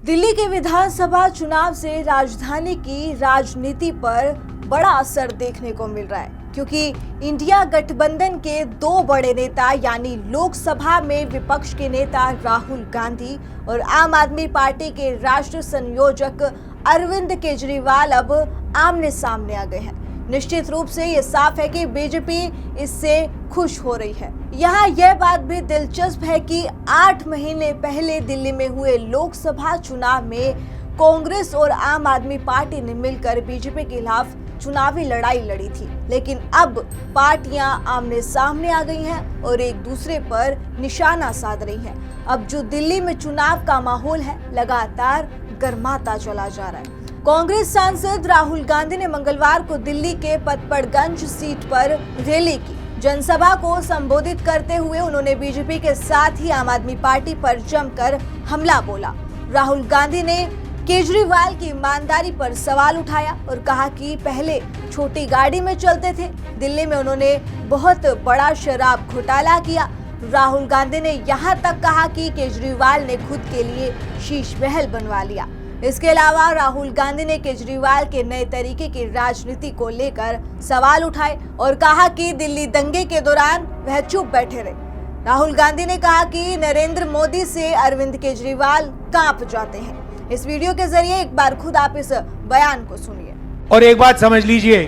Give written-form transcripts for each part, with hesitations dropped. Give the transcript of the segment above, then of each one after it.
दिल्ली के विधानसभा चुनाव से राजधानी की राजनीति पर बड़ा असर देखने को मिल रहा है, क्योंकि इंडिया गठबंधन के दो बड़े नेता यानी लोकसभा में विपक्ष के नेता राहुल गांधी और आम आदमी पार्टी के राष्ट्रीय संयोजक अरविंद केजरीवाल अब आमने सामने आ गए हैं। निश्चित रूप से ये साफ है कि बीजेपी इससे खुश हो रही है। यहाँ यह बात भी दिलचस्प है कि 8 महीने पहले दिल्ली में हुए लोकसभा चुनाव में कांग्रेस और आम आदमी पार्टी ने मिलकर बीजेपी के खिलाफ चुनावी लड़ाई लड़ी थी, लेकिन अब पार्टियां आमने सामने आ गई हैं और एक दूसरे पर निशाना साध रही हैं। अब जो दिल्ली में चुनाव का माहौल है लगातार गर्माता चला जा रहा है। कांग्रेस सांसद राहुल गांधी ने मंगलवार को दिल्ली के पतपड़गंज सीट पर रैली की। जनसभा को संबोधित करते हुए उन्होंने बीजेपी के साथ ही आम आदमी पार्टी पर जमकर हमला बोला। राहुल गांधी ने केजरीवाल की ईमानदारी पर सवाल उठाया और कहा कि पहले छोटी गाड़ी में चलते थे, दिल्ली में उन्होंने बहुत बड़ा शराब घोटाला किया। राहुल गांधी ने यहां तक कहा कि केजरीवाल ने खुद के लिए शीश महल बनवा लिया। इसके अलावा राहुल गांधी ने केजरीवाल के नए तरीके की राजनीति को लेकर सवाल उठाए और कहा कि दिल्ली दंगे के दौरान वह चुप बैठे रहे। राहुल गांधी ने कहा कि नरेंद्र मोदी से अरविंद केजरीवाल कांप जाते हैं। इस वीडियो के जरिए एक बार खुद आप इस बयान को सुनिए। और एक बात समझ लीजिए,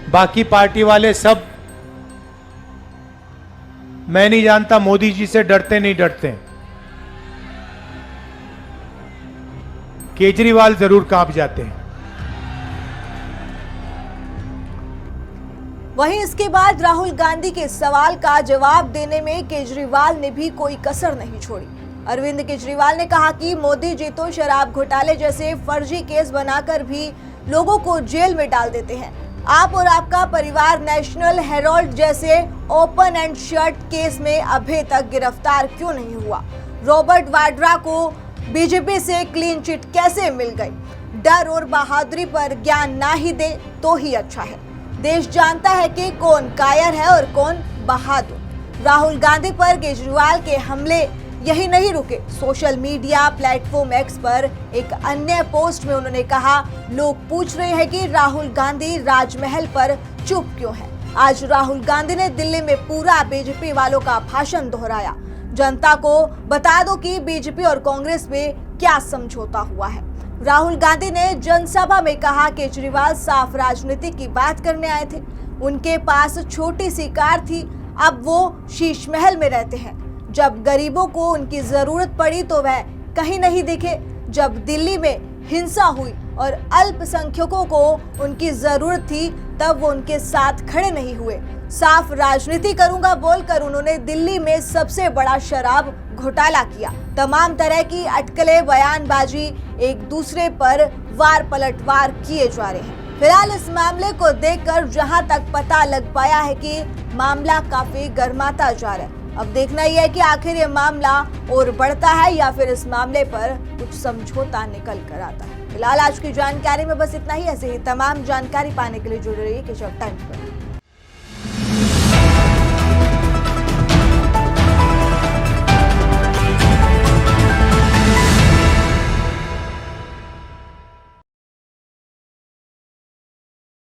बाकी पार्टी वाले सब, मैं नहीं जानता मोदी जी से डरते नहीं डरते, केजरीवाल जरूर कांप जाते हैं। वहीं इसके बाद राहुल गांधी के सवाल का जवाब देने में केजरीवाल ने भी कोई कसर नहीं छोड़ी। अरविंद केजरीवाल ने कहा कि मोदी जी तो शराब घोटाले जैसे फर्जी केस बनाकर भी लोगों को जेल में डाल देते हैं। आप और आपका परिवार नेशनल हेराल्ड जैसे ओपन एंड शट केस में अभी तक गिरफ्तार क्यों नहीं हुआ? रॉबर्ट वाड्रा को बीजेपी से क्लीन चिट कैसे मिल गई? डर और बहादुरी पर ज्ञान ना ही दे तो ही अच्छा है। देश जानता है कि कौन कायर है और कौन बहादुर। राहुल गांधी पर केजरीवाल के हमले यही नहीं रुके। सोशल मीडिया प्लेटफॉर्म एक्स पर एक अन्य पोस्ट में उन्होंने कहा, लोग पूछ रहे हैं कि राहुल गांधी राजमहल पर चुप क्यों है। आज राहुल गांधी ने दिल्ली में पूरा बीजेपी वालों का भाषण दोहराया। जनता को बता दो कि बीजेपी और कांग्रेस में क्या समझौता हुआ है। राहुल गांधी ने जनसभा में कहा, केजरीवाल साफ राजनीति की बात करने आए थे। उनके पास छोटी सी कार थी, अब वो शीश महल में रहते हैं। जब गरीबों को उनकी जरूरत पड़ी तो वह कहीं नहीं दिखे। जब दिल्ली में हिंसा हुई और अल्पसंख्यकों को उनकी जरूरत थी तब वो उनके साथ खड़े नहीं हुए। साफ राजनीति करूंगा बोलकर उन्होंने दिल्ली में सबसे बड़ा शराब घोटाला किया। तमाम तरह की अटकलें, बयानबाजी, एक दूसरे पर वार पलटवार किए जा रहे हैं। फिलहाल इस मामले को देखकर जहां तक पता लग पाया है कि मामला काफी गर्माता जा रहा है। अब देखना ही है कि आखिर ये मामला और बढ़ता है या फिर इस मामले पर कुछ समझौता निकल कर आता है। फिलहाल आज की जानकारी में बस इतना ही। ऐसे ही तमाम जानकारी पाने के लिए जुड़े रहिए केशव टाइम्स पर।